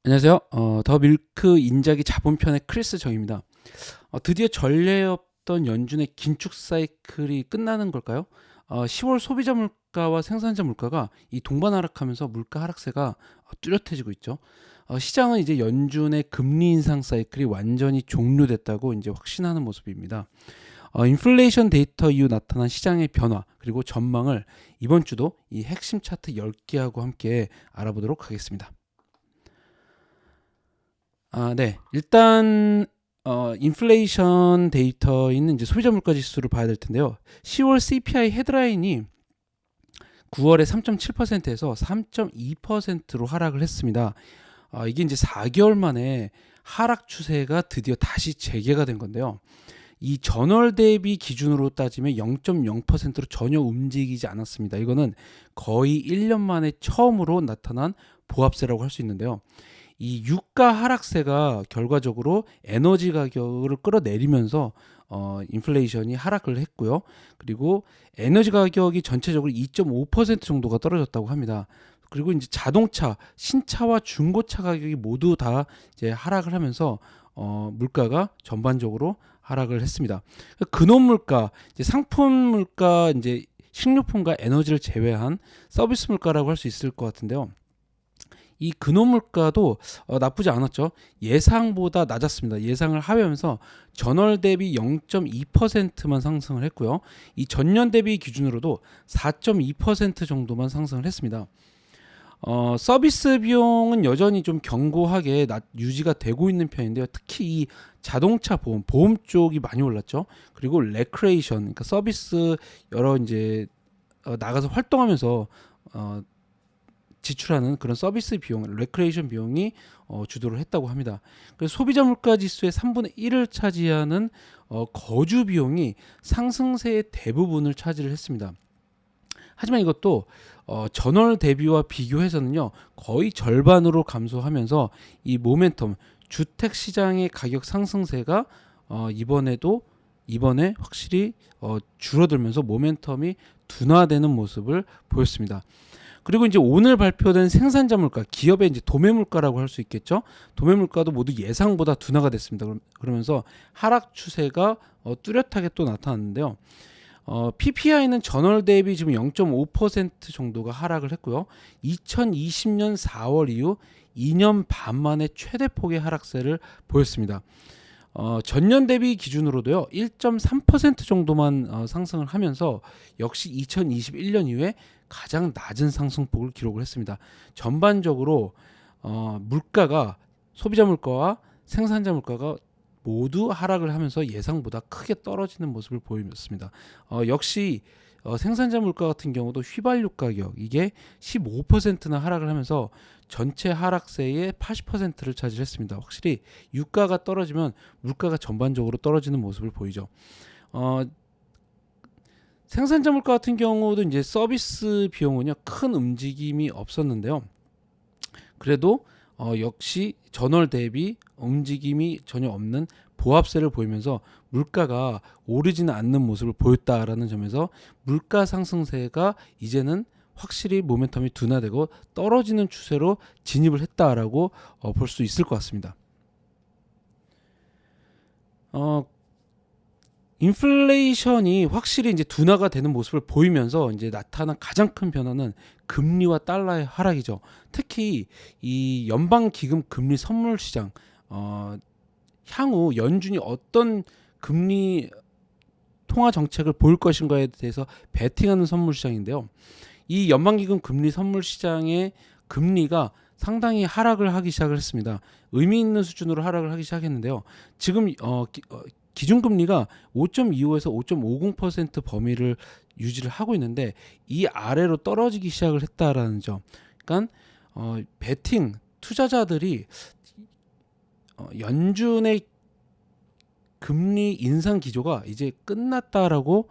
안녕하세요. 더 밀크 인자기 자본편의 크리스 정입니다. 드디어 전례 없던 연준의 긴축 사이클이 끝나는 걸까요? 10월 소비자 물가와 생산자 물가가 이 동반 하락하면서 물가 하락세가 뚜렷해지고 있죠. 시장은 이제 연준의 금리 인상 사이클이 완전히 종료됐다고 이제 확신하는 모습입니다. 인플레이션 데이터 이후 나타난 시장의 변화 그리고 전망을 이번 주도 이 핵심 차트 10개하고 함께 알아보도록 하겠습니다. 네. 일단 인플레이션 데이터인 이제 소비자 물가 지수를 봐야 될 텐데요. 10월 CPI 헤드라인이 9월에 3.7%에서 3.2%로 하락을 했습니다. 이게 이제 4개월 만에 하락 추세가 드디어 다시 재개가 된 건데요. 이 전월 대비 기준으로 따지면 0.0%로 전혀 움직이지 않았습니다. 이거는 거의 1년 만에 처음으로 나타난 보합세라고 할 수 있는데요. 이 유가 하락세가 결과적으로 에너지 가격을 끌어내리면서 인플레이션이 하락을 했고요. 그리고 에너지 가격이 전체적으로 2.5% 정도가 떨어졌다고 합니다. 그리고 이제 자동차, 신차와 중고차 가격이 모두 다 이제 하락을 하면서 물가가 전반적으로 하락을 했습니다. 근원 물가, 이제 상품 물가, 이제 식료품과 에너지를 제외한 서비스 물가라고 할 수 있을 것 같은데요. 이 근원 물가도 나쁘지 않았죠. 예상보다 낮았습니다. 예상을 하면서 전월 대비 0.2%만 상승을 했고요. 이 전년 대비 기준으로도 4.2% 정도만 상승을 했습니다. 서비스 비용은 여전히 좀 견고하게 유지가 되고 있는 편인데요. 특히 이 자동차 보험 쪽이 많이 올랐죠. 그리고 레크레이션, 그러니까 서비스 여러 이제 나가서 활동하면서 지출하는 그런 서비스 비용, 레크레이션 비용이 주도를 했다고 합니다. 그래서 소비자 물가 지수의 3분의 1을 차지하는 거주 비용이 상승세의 대부분을 차지를 했습니다. 하지만 이것도 전월 대비와 비교해서는요 거의 절반으로 감소하면서 이 모멘텀 주택 시장의 가격 상승세가 이번에 확실히 줄어들면서 모멘텀이 둔화되는 모습을 보였습니다. 그리고 이제 오늘 발표된 생산자 물가, 기업의 이제 도매 물가라고 할 수 있겠죠. 도매 물가도 모두 예상보다 둔화가 됐습니다. 그러면서 하락 추세가 뚜렷하게 또 나타났는데요. PPI는 전월 대비 지금 0.5% 정도가 하락을 했고요. 2020년 4월 이후 2년 반 만에 최대폭의 하락세를 보였습니다. 전년 대비 기준으로도요 1.3% 정도만 상승을 하면서 역시 2021년 이후에 가장 낮은 상승폭을 기록을 했습니다. 전반적으로 물가가 소비자 물가와 생산자 물가가 모두 하락을 하면서 예상보다 크게 떨어지는 모습을 보였습니다. 역시 생산자 물가 같은 경우도 휘발유 가격 이게 15%나 하락을 하면서 전체 하락세의 80%를 차지했습니다. 확실히 유가가 떨어지면 물가가 전반적으로 떨어지는 모습을 보이죠. 생산자 물가 같은 경우도 이제 서비스 비용은요 큰 움직임이 없었는데요. 그래도 역시 전월 대비 움직임이 전혀 없는 보합세를 보이면서 물가가 오르지는 않는 모습을 보였다라는 점에서 물가 상승세가 이제는 확실히 모멘텀이 둔화되고 떨어지는 추세로 진입을 했다라고 볼 수 있을 것 같습니다. 인플레이션이 확실히 이제 둔화가 되는 모습을 보이면서 이제 나타난 가장 큰 변화는 금리와 달러의 하락이죠. 특히 이 연방 기금 금리 선물 시장 향후 연준이 어떤 금리 통화 정책을 보일 것인가에 대해서 베팅하는 선물 시장인데요. 이 연방기금 금리 선물 시장의 금리가 상당히 하락을 하기 시작을 했습니다. 의미 있는 수준으로 하락을 하기 시작했는데요. 지금 기준금리가 5.25에서 5.50% 범위를 유지를 하고 있는데 이 아래로 떨어지기 시작을 했다라는 점. 그러니까 베팅 투자자들이 연준의 금리 인상 기조가 이제 끝났다라고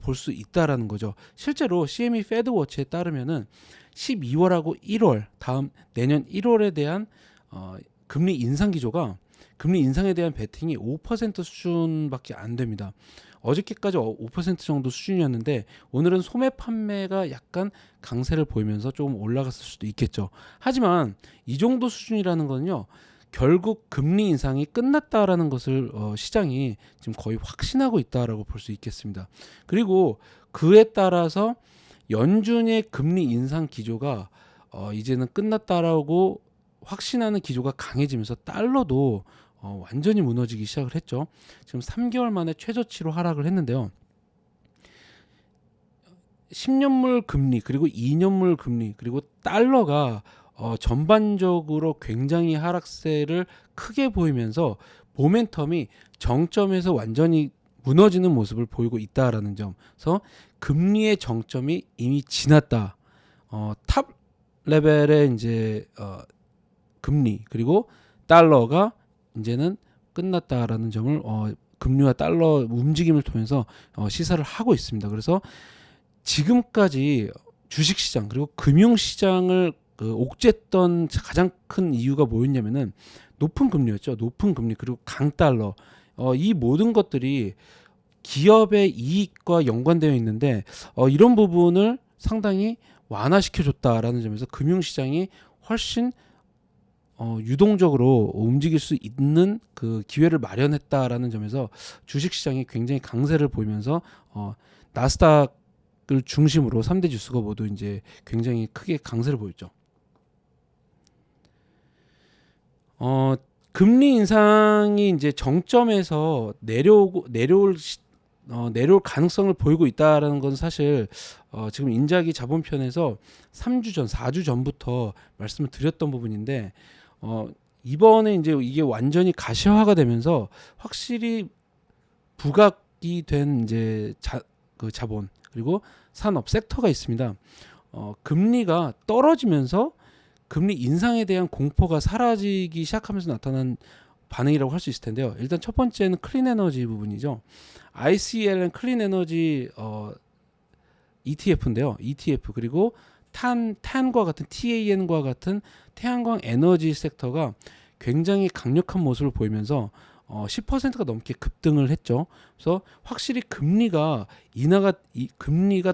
볼 수 있다라는 거죠. 실제로 CME 패드워치에 따르면은 12월하고 1월 다음 내년 1월에 대한 금리 인상 기조가 금리 인상에 대한 베팅이 5% 수준밖에 안 됩니다. 어저께까지 5% 정도 수준이었는데 오늘은 소매 판매가 약간 강세를 보이면서 조금 올라갔을 수도 있겠죠. 하지만 이 정도 수준이라는 거는요, 결국 금리 인상이 끝났다라는 것을 시장이 지금 거의 확신하고 있다라고 볼 수 있겠습니다. 그리고 그에 따라서 연준의 금리 인상 기조가 이제는 끝났다라고 확신하는 기조가 강해지면서 달러도 완전히 무너지기 시작을 했죠. 지금 3개월 만에 최저치로 하락을 했는데요. 10년물 금리 그리고 2년물 금리 그리고 달러가 전반적으로 굉장히 하락세를 크게 보이면서 모멘텀이 정점에서 완전히 무너지는 모습을 보이고 있다라는 점. 그래서 금리의 정점이 이미 지났다. 탑 레벨의 이제 금리 그리고 달러가 이제는 끝났다라는 점을 금리와 달러 움직임을 통해서 시사를 하고 있습니다. 그래서 지금까지 주식시장 그리고 금융시장을 옥죄했던 가장 큰 이유가 뭐였냐면은 높은 금리였죠. 높은 금리 그리고 강달러. 이 모든 것들이 기업의 이익과 연관되어 있는데 이런 부분을 상당히 완화시켜줬다라는 점에서 금융시장이 훨씬 유동적으로 움직일 수 있는 그 기회를 마련했다라는 점에서 주식시장이 굉장히 강세를 보이면서 나스닥을 중심으로 3대 지수가 모두 이제 굉장히 크게 강세를 보였죠. 금리 인상이 이제 정점에서 내려올 가능성을 보이고 있다라는 건 사실 지금 인자기 자본편에서 3주 전, 4주 전부터 말씀을 드렸던 부분인데 이번에 이제 이게 완전히 가시화가 되면서 확실히 부각이 된 이제 자본 그리고 산업 섹터가 있습니다. 금리가 떨어지면서 금리 인상에 대한 공포가 사라지기 시작하면서 나타난 반응이라고 할 수 있을 텐데요. 일단 첫 번째는 클린 에너지 부분이죠. ICL은 클린 에너지 ETF인데요. ETF 그리고 탄과 같은 TAN과 같은 태양광 에너지 섹터가 굉장히 강력한 모습을 보이면서 10%가 넘게 급등을 했죠. 그래서 확실히 금리가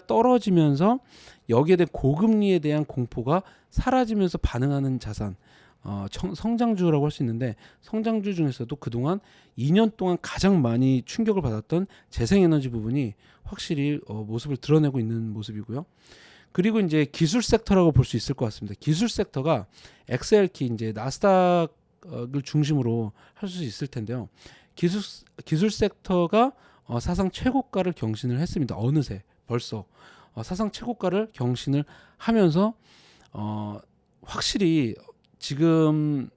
떨어지면서 여기에 대한 고금리에 대한 공포가 사라지면서 반응하는 자산, 성장주라고 할 수 있는데 성장주 중에서도 그동안 2년 동안 가장 많이 충격을 받았던 재생에너지 부분이 확실히 모습을 드러내고 있는 모습이고요. 그리고 이제 기술 섹터라고 볼 수 있을 것 같습니다. 기술 섹터가 XL키 이제 나스닥을 중심으로 할 수 있을 텐데요. 기술 섹터가 사상 최고가를 경신을 했습니다. 어느새 벌써 사상 최고가를 경신을 하면서 확실히 지금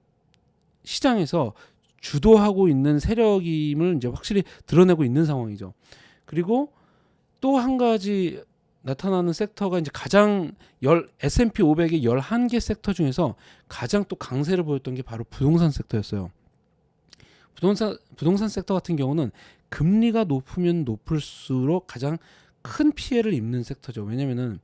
시장에서 주도하고 있는 세력임을 이제 확실히 드러내고 있는 상황이죠. 그리고 또 한 가지 나타나는 섹터가 이제 가장 S&P 500의 11개 섹터 중에서 가장 또 강세를 보였던 게 바로 부동산 섹터였어요. 부동산 섹터 같은 경우는 금리가 높으면 높을수록 가장 큰 피해를 입는 섹터죠. 왜냐면은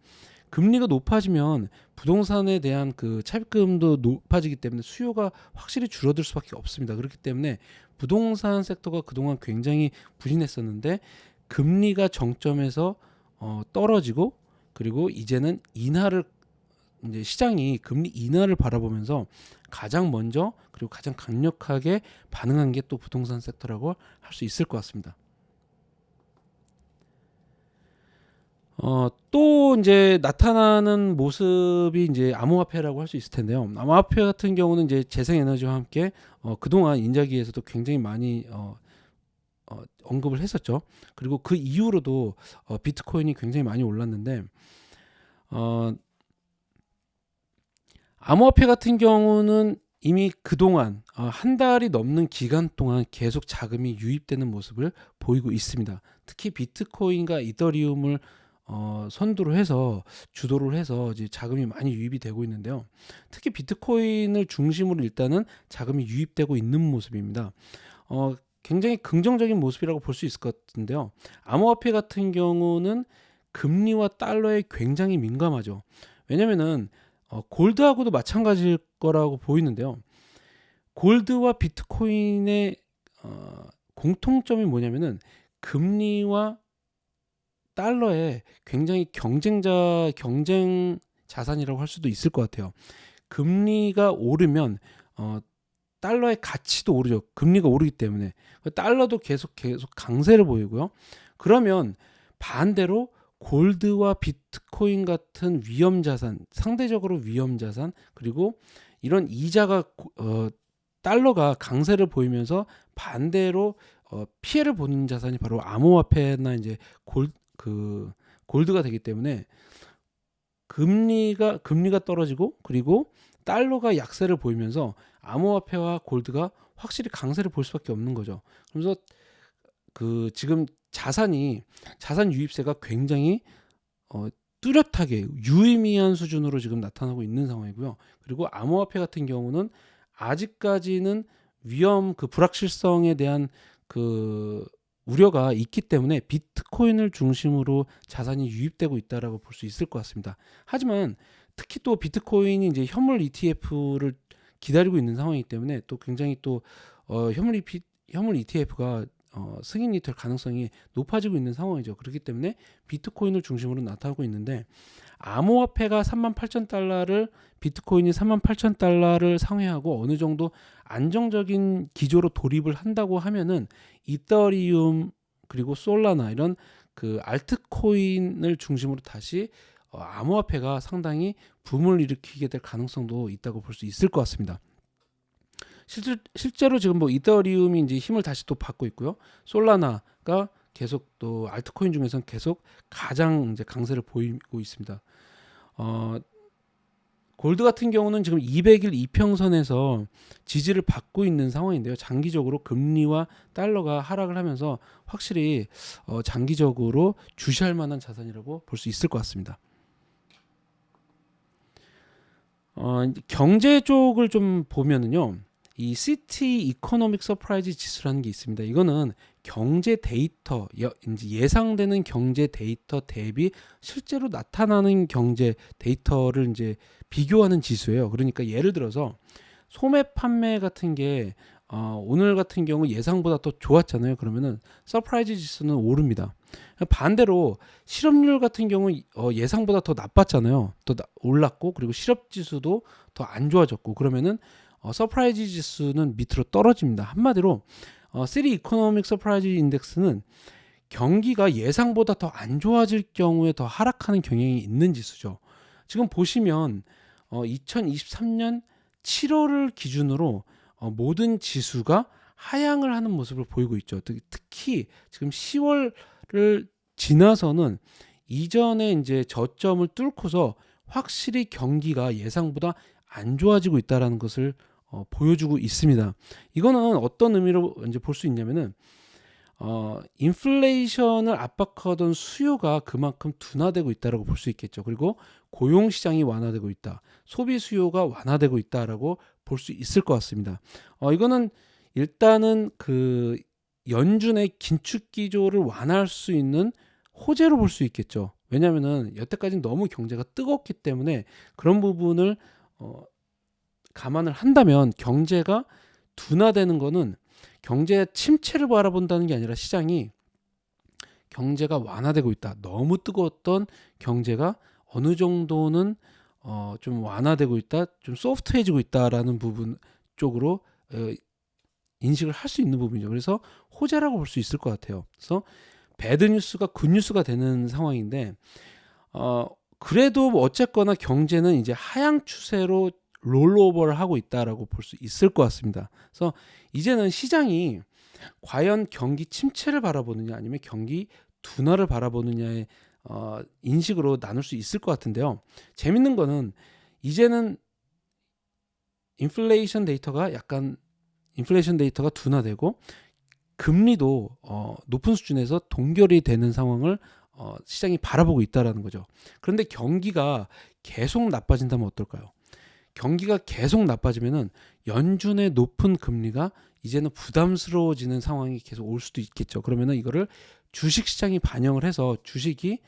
금리가 높아지면 부동산에 대한 그 차입금도 높아지기 때문에 수요가 확실히 줄어들 수밖에 없습니다. 그렇기 때문에 부동산 섹터가 그동안 굉장히 부진했었는데 금리가 정점에서 떨어지고 그리고 이제는 인하를 이제 시장이 금리 인하를 바라보면서 가장 먼저 그리고 가장 강력하게 반응한 게 또 부동산 섹터라고 할 수 있을 것 같습니다. 또 이제 나타나는 모습이 이제 암호화폐라고 할 수 있을 텐데요. 암호화폐 같은 경우는 이제 재생에너지와 함께 그동안 인자기에서도 굉장히 많이 언급을 했었죠. 그리고 그 이후로도 비트코인이 굉장히 많이 올랐는데 암호화폐 같은 경우는 이미 그동안 한 달이 넘는 기간 동안 계속 자금이 유입되는 모습을 보이고 있습니다. 특히 비트코인과 이더리움을 선두로 해서 주도를 해서 이제 자금이 많이 유입이 되고 있는데요. 특히 비트코인을 중심으로 일단은 자금이 유입되고 있는 모습입니다. 굉장히 긍정적인 모습이라고 볼 수 있을 것 같은데요. 암호화폐 같은 경우는 금리와 달러에 굉장히 민감하죠. 왜냐면은 골드하고도 마찬가지일 거라고 보이는데요. 골드와 비트코인의 공통점이 뭐냐면은 금리와 달러의 굉장히 경쟁 자산이라고 할 수도 있을 것 같아요. 금리가 오르면 달러의 가치도 오르죠. 금리가 오르기 때문에 달러도 계속 강세를 보이고요. 그러면 반대로 골드와 비트코인 같은 위험 자산, 상대적으로 위험 자산, 그리고 이런 이자가 달러가 강세를 보이면서 반대로 피해를 보는 자산이 바로 암호화폐나 이제 골드가 되기 때문에 금리가 떨어지고 그리고 달러가 약세를 보이면서 암호화폐와 골드가 확실히 강세를 볼 수밖에 없는 거죠. 그래서 지금 자산 유입세가 굉장히 뚜렷하게 유의미한 수준으로 지금 나타나고 있는 상황이고요. 그리고 암호화폐 같은 경우는 아직까지는 불확실성에 대한 우려가 있기 때문에 비트코인을 중심으로 자산이 유입되고 있다라고 볼 수 있을 것 같습니다. 하지만 특히 또 비트코인이 이제 현물 ETF를 기다리고 있는 상황이기 때문에 또 굉장히 또 현물 ETF가 승인이 될 가능성이 높아지고 있는 상황이죠. 그렇기 때문에 비트코인을 중심으로 나타나고 있는데 암호화폐가 38,000달러를 비트코인이 38,000달러를 상회하고 어느 정도 안정적인 기조로 돌입을 한다고 하면은 이더리움 그리고 솔라나 이런 알트코인을 중심으로 다시 암호화폐가 상당히 붐을 일으키게 될 가능성도 있다고 볼 수 있을 것 같습니다. 실제로 지금 이더리움이 이제 힘을 다시 또 받고 있고요. 솔라나가 계속 또 알트코인 중에서는 계속 가장 이제 강세를 보이고 있습니다. 골드 같은 경우는 지금 200일 이평선에서 지지를 받고 있는 상황인데요. 장기적으로 금리와 달러가 하락을 하면서 확실히 장기적으로 주시할 만한 자산이라고 볼 수 있을 것 같습니다. 경제 쪽을 좀 보면은요. 이 시티 이코노믹 서프라이즈 지수라는 게 있습니다. 이거는 경제 데이터, 이제 예상되는 경제 데이터 대비 실제로 나타나는 경제 데이터를 이제 비교하는 지수예요. 그러니까 예를 들어서 소매 판매 같은 게 오늘 같은 경우 예상보다 더 좋았잖아요. 그러면은 서프라이즈 지수는 오릅니다. 반대로 실업률 같은 경우 예상보다 더 나빴잖아요. 더 올랐고 그리고 실업 지수도 더 안 좋아졌고 그러면은 서프라이즈 지수는 밑으로 떨어집니다. 한마디로 시티 이코노믹 서프라이즈 인덱스는 경기가 예상보다 더 안 좋아질 경우에 더 하락하는 경향이 있는 지수죠. 지금 보시면 2023년 7월을 기준으로 모든 지수가 하향을 하는 모습을 보이고 있죠. 특히 지금 10월을 지나서는 이전에 이제 저점을 뚫고서 확실히 경기가 예상보다 안 좋아지고 있다라는 것을 보여주고 있습니다. 이거는 어떤 의미로 이제 볼 수 있냐면은 인플레이션을 압박하던 수요가 그만큼 둔화되고 있다라고 볼 수 있겠죠. 그리고 고용 시장이 완화되고 있다, 소비 수요가 완화되고 있다라고 볼 수 있을 것 같습니다. 이거는 일단은 연준의 긴축 기조를 완화할 수 있는 호재로 볼 수 있겠죠. 왜냐하면은 여태까지는 너무 경제가 뜨겁기 때문에 그런 부분을 감안을 한다면 경제가 둔화되는 거는 경제 침체를 바라본다는 게 아니라 시장이 경제가 완화되고 있다. 너무 뜨거웠던 경제가 어느 정도는 좀 완화되고 있다, 좀 소프트해지고 있다라는 부분 쪽으로 인식을 할 수 있는 부분이죠. 그래서 호재라고 볼 수 있을 것 같아요. 그래서 배드 뉴스가 굿 뉴스가 되는 상황인데 그래도 어쨌거나 경제는 이제 하향 추세로 롤오버를 하고 있다라고 볼 수 있을 것 같습니다. 그래서 이제는 시장이 과연 경기 침체를 바라보느냐 아니면 경기 둔화를 바라보느냐의 인식으로 나눌 수 있을 것 같은데요. 재밌는 거는 이제는 인플레이션 데이터가 둔화되고 금리도 높은 수준에서 동결이 되는 상황을 시장이 바라보고 있다라는 거죠. 그런데 경기가 계속 나빠진다면 어떨까요? 경기가 계속 나빠지면은 연준의 높은 금리가 이제는 부담스러워지는 상황이 계속 올 수도 있겠죠. 그러면은 이거를 주식 시장이 반영을 해서 주식이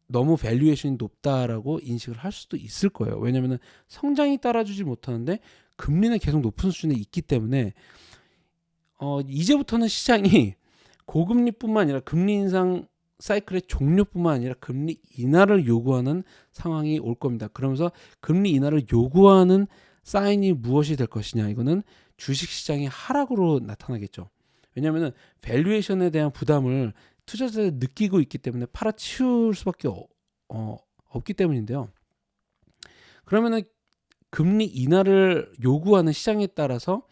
너무 밸류에이션이 높다라고 인식을 할 수도 있을 거예요. 왜냐면은 성장이 따라주지 못하는데 금리는 계속 높은 수준에 있기 때문에 이제부터는 시장이 고금리뿐만 아니라 금리 인상 사이클의 종료뿐만 아니라 금리 인하를 요구하는 상황이 올 겁니다. 그러면서 금리 인하를 요구하는 사인이 무엇이 될 것이냐, 이거는 주식시장의 하락으로 나타나겠죠. 왜냐하면 밸류에이션에 대한 부담을 투자자들이 느끼고 있기 때문에 팔아치울 수밖에 없기 때문인데요. 그러면은 금리 인하를 요구하는 시장에 따라서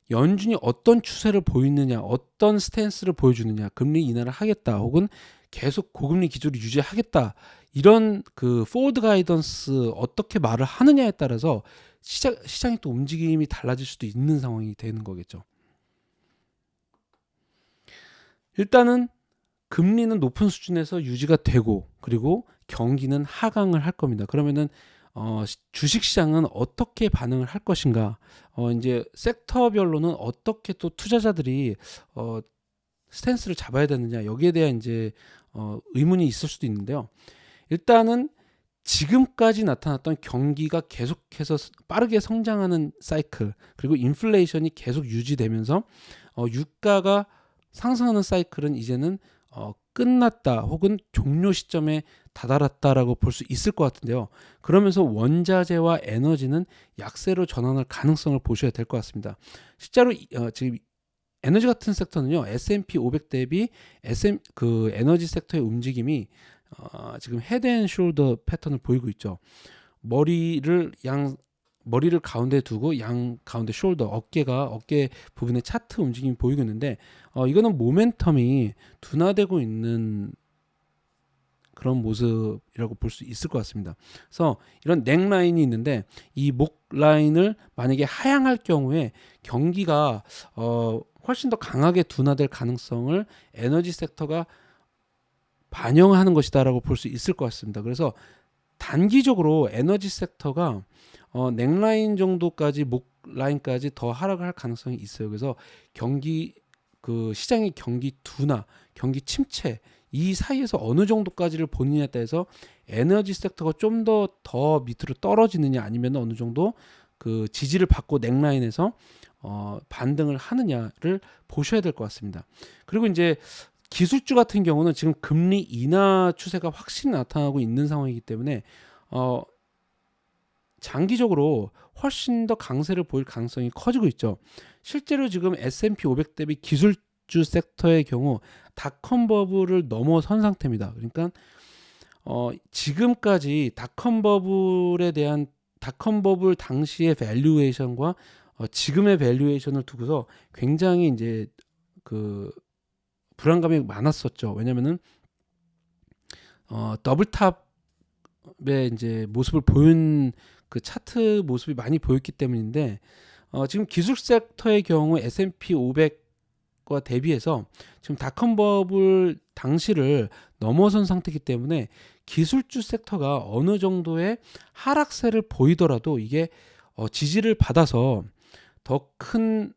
연준이 어떤 추세를 보이느냐, 어떤 스탠스를 보여주느냐, 금리 인하를 하겠다, 혹은 계속 고금리 기조를 유지하겠다, 이런 그 포워드 가이던스 어떻게 말을 하느냐에 따라서 시장의 또 움직임이 달라질 수도 있는 상황이 되는 거겠죠. 일단은 금리는 높은 수준에서 유지가 되고, 그리고 경기는 하강을 할 겁니다. 그러면은 주식시장은 어떻게 반응을 할 것인가, 이제 섹터별로는 어떻게 또 투자자들이 스탠스를 잡아야 되느냐, 여기에 대한 이제 의문이 있을 수도 있는데요. 일단은 지금까지 나타났던 경기가 계속해서 빠르게 성장하는 사이클, 그리고 인플레이션이 계속 유지되면서 유가가 상승하는 사이클은 이제는 끝났다, 혹은 종료 시점에 다다랐다라고 볼 수 있을 것 같은데요. 그러면서 원자재와 에너지는 약세로 전환할 가능성을 보셔야 될 것 같습니다. 실제로 지금 에너지 같은 섹터는요, S&P 500 대비 그 에너지 섹터의 움직임이 지금 헤드앤숄더 패턴을 보이고 있죠. 머리를 가운데 두고 양 가운데 숄더, 어깨 부분에 차트 움직임이 보이고 있는데, 이거는 모멘텀이 둔화되고 있는 그런 모습이라고 볼 수 있을 것 같습니다. 그래서 이런 넥라인이 있는데, 이 목 라인을 만약에 하향할 경우에 경기가 훨씬 더 강하게 둔화될 가능성을 에너지 섹터가 반영하는 것이다라고 볼 수 있을 것 같습니다. 그래서 단기적으로 에너지 섹터가 넥라인 정도까지, 목 라인까지 더 하락을 할 가능성이 있어요. 그래서 시장의 경기 둔화, 경기 침체, 이 사이에서 어느 정도까지를 보느냐에 따라서 에너지 섹터가 좀 더 밑으로 떨어지느냐, 아니면 어느 정도 그 지지를 받고 넥라인에서 반등을 하느냐를 보셔야 될 것 같습니다. 그리고 이제 기술주 같은 경우는 지금 금리 인하 추세가 확실히 나타나고 있는 상황이기 때문에 장기적으로 훨씬 더 강세를 보일 가능성이 커지고 있죠. 실제로 지금 S&P 500 대비 기술주 섹터의 경우 닷컴 버블을 넘어선 상태입니다. 그러니까 지금까지 닷컴 버블 당시의 밸류에이션과 지금의 밸류에이션을 두고서 굉장히 이제 그 불안감이 많았었죠. 왜냐면은 더블탑의 이제 모습을 보인 그 차트 모습이 많이 보였기 때문인데, 지금 기술 섹터의 경우 S&P 500과 대비해서 지금 닷컴 버블 당시를 넘어선 상태이기 때문에 기술주 섹터가 어느 정도의 하락세를 보이더라도 이게 지지를 받아서 더 큰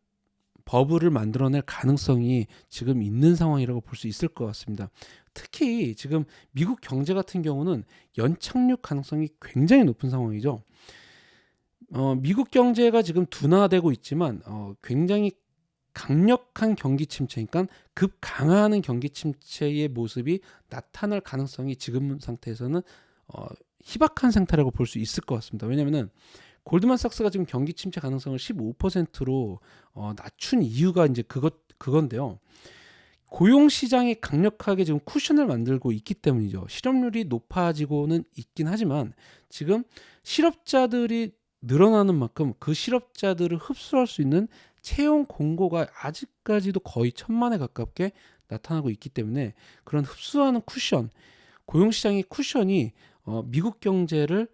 버블을 만들어낼 가능성이 지금 있는 상황이라고 볼 수 있을 것 같습니다. 특히 지금 미국 경제 같은 경우는 연착륙 가능성이 굉장히 높은 상황이죠. 미국 경제가 지금 둔화되고 있지만 굉장히 강력한 경기 침체, 그러니까 급 강화하는 경기 침체의 모습이 나타날 가능성이 지금 상태에서는 희박한 상태라고 볼 수 있을 것 같습니다. 왜냐하면 골드만삭스가 지금 경기 침체 가능성을 15%로 낮춘 이유가 이제 그건데요. 고용 시장이 강력하게 지금 쿠션을 만들고 있기 때문이죠. 실업률이 높아지고는 있긴 하지만 지금 실업자들이 늘어나는 만큼 그 실업자들을 흡수할 수 있는 채용 공고가 아직까지도 거의 1,000만에 가깝게 나타나고 있기 때문에 그런 흡수하는 쿠션, 고용 시장의 쿠션이 미국 경제를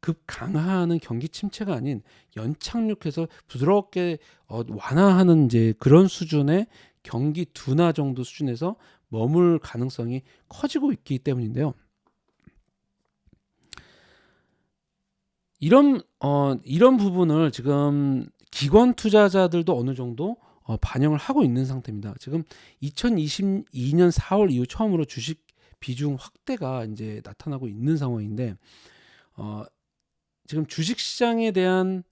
급 강화하는 경기 침체가 아닌 연착륙해서 부드럽게 완화하는 이제 그런 수준의 경기 둔화 정도 수준에서 머물 가능성이 커지고 있기 때문인데요. 이런 부분을 지금 기관 투자자들도 어느 정도 반영을 하고 있는 상태입니다. 지금 2022년 4월 이후 처음으로 주식 비중 확대가 이제 나타나고 있는 상황인데, 지금 주식 시장에 대한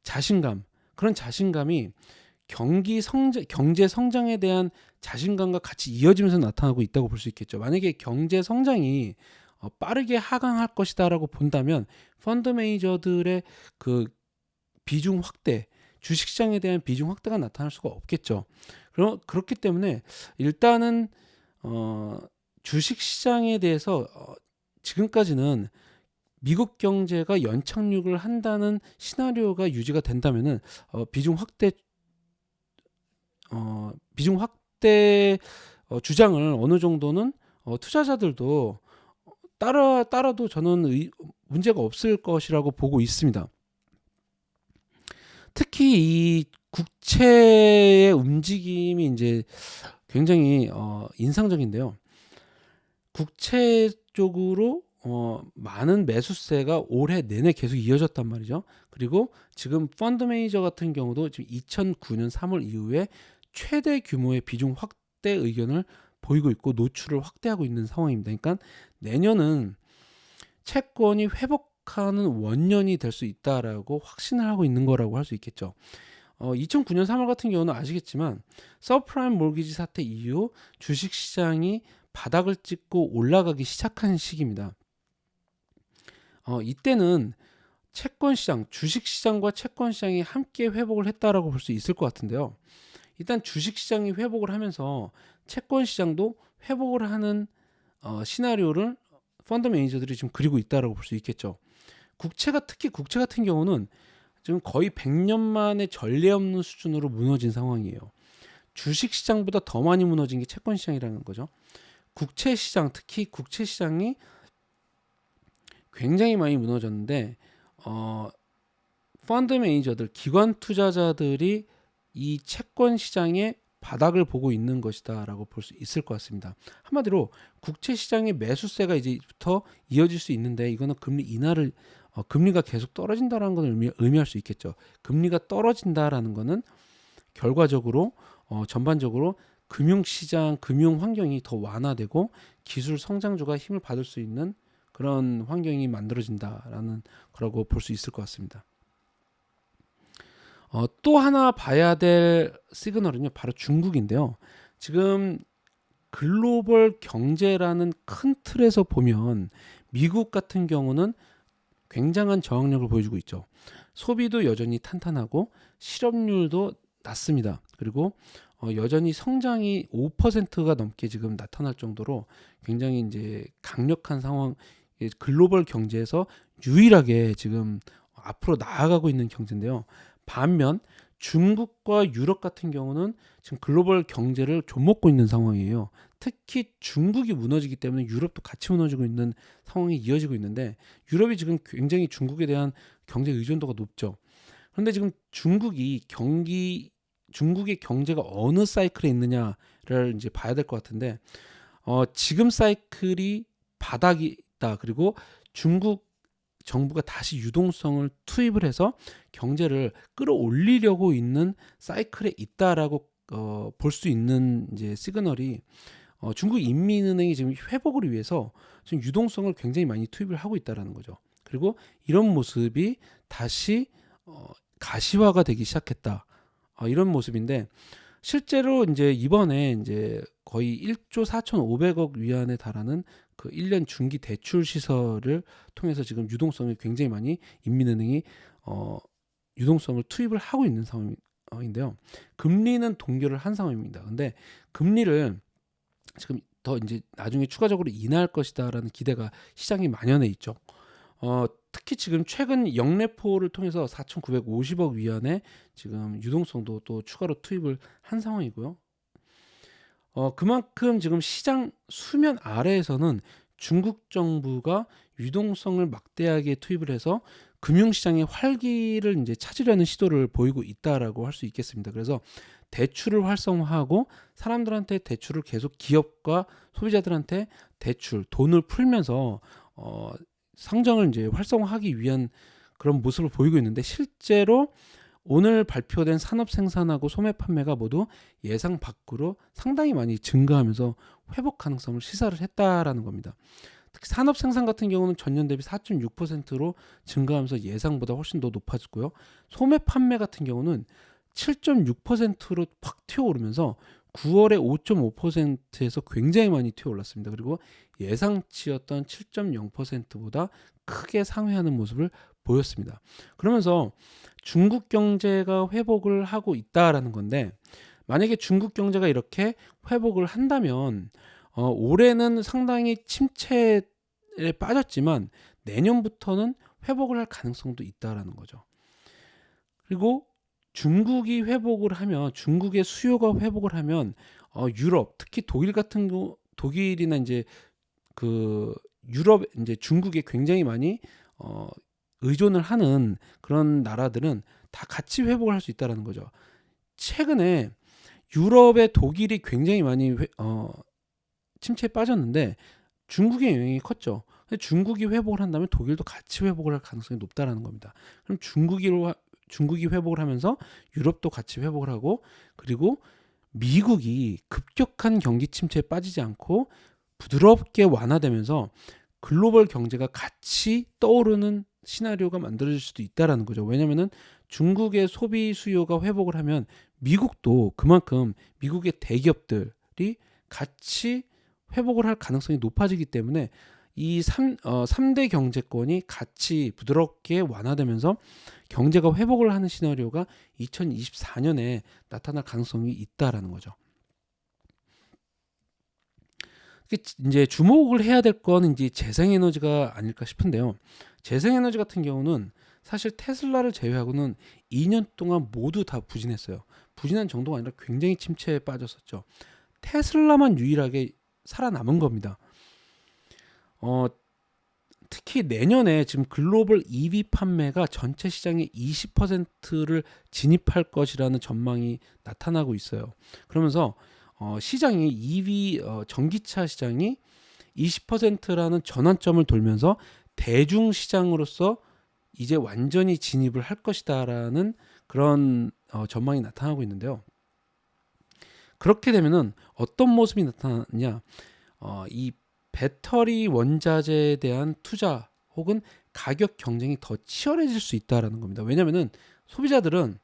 자신감, 그런 자신감이 경제 성장에 대한 자신감과 같이 이어지면서 나타나고 있다고 볼 수 있겠죠. 만약에 경제 성장이 빠르게 하강할 것이다라고 본다면 펀드 매니저들의 그 비중 확대, 주식시장에 대한 비중 확대가 나타날 수가 없겠죠. 그렇기 때문에 일단은 주식시장에 대해서 지금까지는 미국 경제가 연착륙을 한다는 시나리오가 유지가 된다면은 비중 확대 주장을 어느 정도는 투자자들도 따라도 저는 문제가 없을 것이라고 보고 있습니다. 특히 이 국채의 움직임이 이제 굉장히 인상적인데요. 국채 쪽으로 많은 매수세가 올해 내내 계속 이어졌단 말이죠. 그리고 지금 펀드 매니저 같은 경우도 지금 2009년 3월 이후에 최대 규모의 비중 확대 의견을 보이고 있고 노출을 확대하고 있는 상황입니다. 그러니까 내년은 채권이 회복하는 원년이 될 수 있다라고 확신을 하고 있는 거라고 할 수 있겠죠. 2009년 3월 같은 경우는 아시겠지만 서프라임 몰기지 사태 이후 주식시장이 바닥을 찍고 올라가기 시작한 시기입니다. 이때는 채권시장, 주식시장과 채권시장이 함께 회복을 했다라고 볼 수 있을 것 같은데요. 일단 주식시장이 회복을 하면서 채권시장도 회복을 하는 시나리오를 펀드 매니저들이 지금 그리고 있다라고 볼 수 있겠죠. 특히 국채 같은 경우는 지금 거의 100년 만에 전례 없는 수준으로 무너진 상황이에요. 주식시장보다 더 많이 무너진 게 채권시장이라는 거죠. 특히 국채시장이 굉장히 많이 무너졌는데 펀드 매니저들, 기관 투자자들이 이 채권 시장의 바닥을 보고 있는 것이다라고 볼 수 있을 것 같습니다. 한마디로 국채 시장의 매수세가 이제부터 이어질 수 있는데 이거는 금리 인하를 금리가 계속 떨어진다라는 걸 의미할 수 있겠죠. 금리가 떨어진다라는 것은 결과적으로 전반적으로 금융시장, 금융 환경이 더 완화되고 기술 성장주가 힘을 받을 수 있는 그런 환경이 만들어진다라는 거라고 볼 수 있을 것 같습니다. 또 하나 봐야 될 시그널은요, 바로 중국인데요. 지금 글로벌 경제라는 큰 틀에서 보면 미국 같은 경우는 굉장한 저항력을 보여주고 있죠. 소비도 여전히 탄탄하고 실업률도 낮습니다. 그리고 여전히 성장이 5%가 넘게 지금 나타날 정도로 굉장히 이제 강력한 상황, 글로벌 경제에서 유일하게 지금 앞으로 나아가고 있는 경제인데요. 반면 중국과 유럽 같은 경우는 지금 글로벌 경제를 좀먹고 있는 상황이에요. 특히 중국이 무너지기 때문에 유럽도 같이 무너지고 있는 상황이 이어지고 있는데 유럽이 지금 굉장히 중국에 대한 경제 의존도가 높죠. 그런데 지금 중국의 경제가 어느 사이클에 있느냐를 이제 봐야 될 것 같은데 지금 사이클이 바닥이다. 그리고 중국 정부가 다시 유동성을 투입을 해서 경제를 끌어올리려고 있는 사이클에 있다라고 볼 수 있는 이제 시그널이 중국 인민은행이 지금 회복을 위해서 지금 유동성을 굉장히 많이 투입을 하고 있다라는 거죠. 그리고 이런 모습이 다시 가시화가 되기 시작했다. 이런 모습인데 실제로 이제 이번에 이제 거의 1조 4,500억 위안에 달하는 그 1년 중기 대출 시설을 통해서 지금 유동성을 굉장히 많이 인민은행이 유동성을 투입을 하고 있는 상황인데요. 금리는 동결을 한 상황입니다. 근데 금리를 지금 더 이제 나중에 추가적으로 인하할 것이다라는 기대가 시장에 만연해 있죠. 특히 지금 최근 영래포를 통해서 4,950억 위안의 지금 유동성도 또 추가로 투입을 한 상황이고요. 그만큼 지금 시장 수면 아래에서는 중국 정부가 유동성을 막대하게 투입을 해서 금융시장의 활기를 이제 찾으려는 시도를 보이고 있다라고 할 수 있겠습니다. 그래서 대출을 활성화하고 사람들한테 대출을 계속 기업과 소비자들한테 돈을 풀면서 성장을 이제 활성화하기 위한 그런 모습을 보이고 있는데 실제로 오늘 발표된 산업 생산하고 소매 판매가 모두 예상 밖으로 상당히 많이 증가하면서 회복 가능성을 시사를 했다라는 겁니다. 특히 산업 생산 같은 경우는 전년 대비 4.6%로 증가하면서 예상보다 훨씬 더 높아졌고요. 소매 판매 같은 경우는 7.6%로 팍 튀어오르면서 9월에 5.5%에서 굉장히 많이 튀어올랐습니다. 그리고 예상치였던 7.0%보다 크게 상회하는 모습을 보였습니다. 그러면서 중국 경제가 회복을 하고 있다라는 건데, 만약에 중국 경제가 이렇게 회복을 한다면 올해는 상당히 침체에 빠졌지만 내년부터는 회복을 할 가능성도 있다라는 거죠. 그리고 중국이 회복을 하면, 중국의 수요가 회복을 하면 유럽, 특히 독일 같은 독일이나 이제 그 유럽, 이제 중국에 굉장히 많이 의존을 하는 그런 나라들은 다 같이 회복을 할 수 있다라는 거죠. 최근에 유럽의 독일이 굉장히 많이 침체에 빠졌는데 중국의 영향이 컸죠. 근데 중국이 회복을 한다면 독일도 같이 회복을 할 가능성이 높다라는 겁니다. 그럼 중국이 회복을 하면서 유럽도 같이 회복을 하고, 그리고 미국이 급격한 경기 침체에 빠지지 않고 부드럽게 완화되면서 글로벌 경제가 같이 떠오르는 시나리오가 만들어질 수도 있다라는 거죠. 왜냐면은 중국의 소비 수요가 회복을 하면 미국도 그만큼, 미국의 대기업들이 같이 회복을 할 가능성이 높아지기 때문에 이 3대 경제권이 같이 부드럽게 완화되면서 경제가 회복을 하는 시나리오가 2024년에 나타날 가능성이 있다라는 거죠. 이제 주목을 해야 될 건 이제 재생에너지가 아닐까 싶은데요. 재생에너지 같은 경우는 사실 테슬라를 제외하고는 2년 동안 모두 다 부진했어요. 부진한 정도가 아니라 굉장히 침체에 빠졌었죠. 테슬라만 유일하게 살아남은 겁니다. 특히 내년에 지금 글로벌 EV 판매가 전체 시장의 20%를 진입할 것이라는 전망이 나타나고 있어요. 그러면서 시장이 EV 전기차 시장이 20%라는 전환점을 돌면서 대중 시장으로서 이제 완전히 진입을 할 것이다라는 그런 전망이 나타나고 있는데요. 그렇게 되면은 어떤 모습이 나타나냐? 이 배터리 원자재에 대한 투자 혹은 가격 경쟁이 더 치열해질 수 있다라는 겁니다. 왜냐면은 소비자들은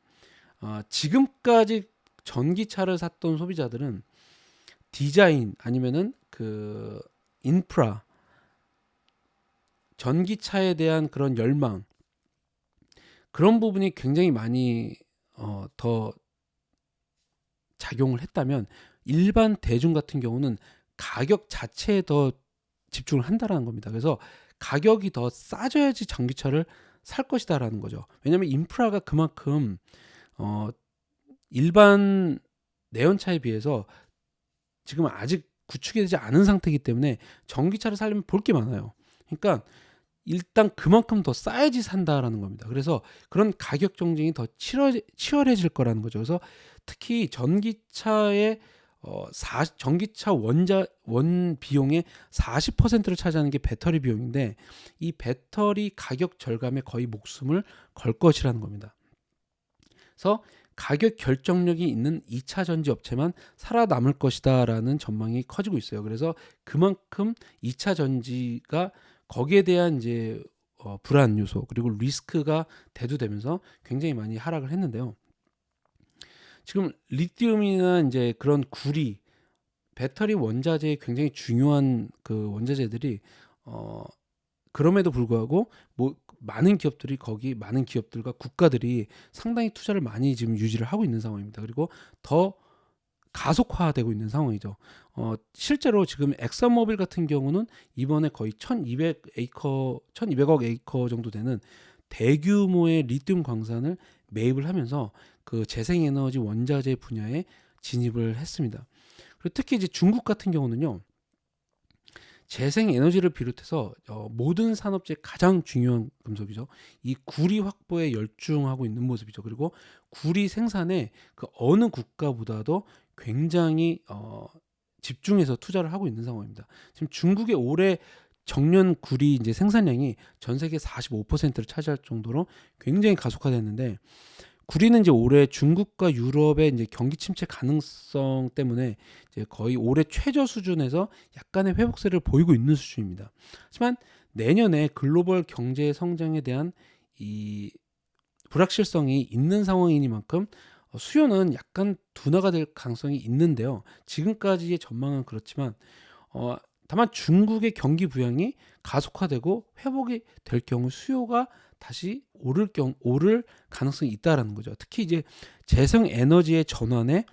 지금까지 전기차를 샀던 소비자들은 디자인 아니면은 그 인프라, 전기차에 대한 그런 열망, 그런 부분이 굉장히 많이 더 작용을 했다면, 일반 대중 같은 경우는 가격 자체에 더 집중을 한다라는 겁니다. 그래서 가격이 더 싸져야지 전기차를 살 것이다라는 거죠. 왜냐하면 인프라가 그만큼 일반 내연차에 비해서 지금 아직 구축이 되지 않은 상태이기 때문에 전기차를 살려면 볼 게 많아요. 그러니까 일단 그만큼 더 싸야지 산다라는 겁니다. 그래서 그런 가격 경쟁이 더 치열해질 거라는 거죠. 그래서 특히 전기차의 전기차 원 비용의 40%를 차지하는 게 배터리 비용인데, 이 배터리 가격 절감에 거의 목숨을 걸 것이라는 겁니다. 그래서 가격 결정력이 있는 2차 전지 업체만 살아남을 것이다라는 전망이 커지고 있어요. 그래서 그만큼 2차 전지가 거기에 대한 이제 불안 요소 그리고 리스크가 대두되면서 굉장히 많이 하락을 했는데요. 지금 리튬이나 이제 그런 구리, 배터리 원자재의 굉장히 중요한 그 원자재들이 그럼에도 불구하고 많은 기업들과 국가들이 상당히 투자를 많이 지금 유지를 하고 있는 상황입니다. 그리고 더 가속화되고 있는 상황이죠. 실제로 지금 엑슨모빌 같은 경우는 이번에 거의 1200억 에이커 정도 되는 대규모의 리튬 광산을 매입을 하면서 그 재생에너지 원자재 분야에 진입을 했습니다. 그리고 특히 이제 중국 같은 경우는요, 재생에너지를 비롯해서 모든 산업재의 가장 중요한 금속이죠. 이 구리 확보에 열중하고 있는 모습이죠. 그리고 구리 생산에 그 어느 국가보다도 굉장히 집중해서 투자를 하고 있는 상황입니다. 지금 중국의 올해 정년 구리 이제 생산량이 전 세계 45%를 차지할 정도로 굉장히 가속화됐는데, 구리는 이제 올해 중국과 유럽의 이제 경기 침체 가능성 때문에 이제 거의 올해 최저 수준에서 약간의 회복세를 보이고 있는 수준입니다. 하지만 내년에 글로벌 경제 성장에 대한 이 불확실성이 있는 상황이니만큼 수요는 약간 둔화가 될 가능성이 있는데요. 지금까지의 전망은 그렇지만 다만 중국의 경기 부양이 가속화되고 회복이 될 경우 수요가 다시 오를 가능성이 있다라는 거죠. 특히 이제 재생 에너지의 전환에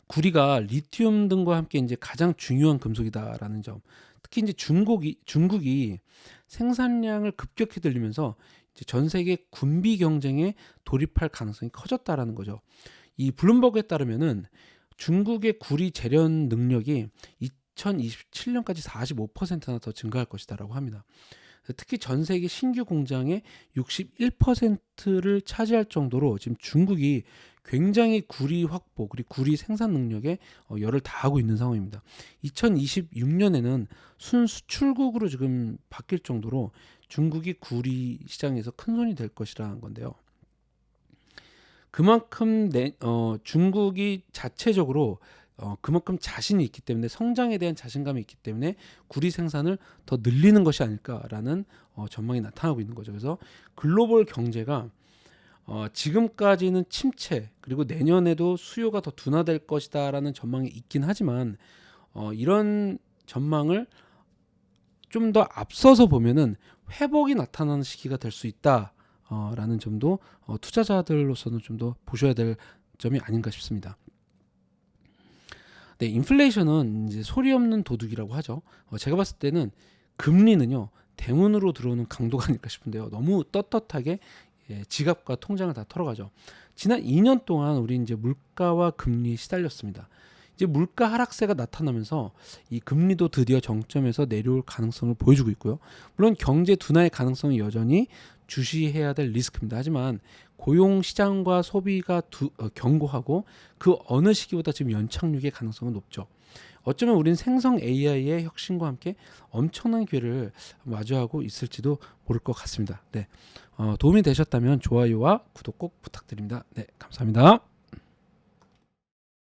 구리가 리튬 등과 함께 이제 가장 중요한 금속이다라는 점. 특히 이제 중국이 생산량을 급격히 늘리면서 이제 전 세계 군비 경쟁에 돌입할 가능성이 커졌다라는 거죠. 이 블룸버그에 따르면은 중국의 구리 재련 능력이 2027년까지 45%나 더 증가할 것이다라고 합니다. 특히 전 세계 신규 공장의 61%를 차지할 정도로 지금 중국이 굉장히 구리 확보 그리고 구리 생산 능력에 열을 다하고 있는 상황입니다. 2026년에는 순수출국으로 지금 바뀔 정도로 중국이 구리 시장에서 큰 손이 될 것이라는 건데요. 그만큼 중국이 자체적으로 그만큼 자신이 있기 때문에 성장에 대한 자신감이 있기 때문에 구리 생산을 더 늘리는 것이 아닐까라는 전망이 나타나고 있는 거죠. 그래서 글로벌 경제가 지금까지는 침체 그리고 내년에도 수요가 더 둔화될 것이다라는 전망이 있긴 하지만 이런 전망을 좀 더 앞서서 보면은 회복이 나타나는 시기가 될 수 있다. 라는 점도 투자자들로서는 좀 더 보셔야 될 점이 아닌가 싶습니다. 네, 인플레이션은 이제 소리 없는 도둑이라고 하죠. 제가 봤을 때는 금리는요 대문으로 들어오는 강도가 아닐까 싶은데요. 너무 떳떳하게 지갑과 통장을 다 털어가죠. 지난 2년 동안 우리 이제 물가와 금리에 시달렸습니다. 이제 물가 하락세가 나타나면서 이 금리도 드디어 정점에서 내려올 가능성을 보여주고 있고요. 물론 경제 둔화의 가능성이 여전히 주시해야 될 리스크입니다. 하지만 고용 시장과 소비가 견고하고 그 어느 시기보다 지금 연착륙의 가능성은 높죠. 어쩌면 우린 생성 AI의 혁신과 함께 엄청난 기회를 마주하고 있을지도 모를 것 같습니다. 네, 도움이 되셨다면 좋아요와 구독 꼭 부탁드립니다. 네, 감사합니다.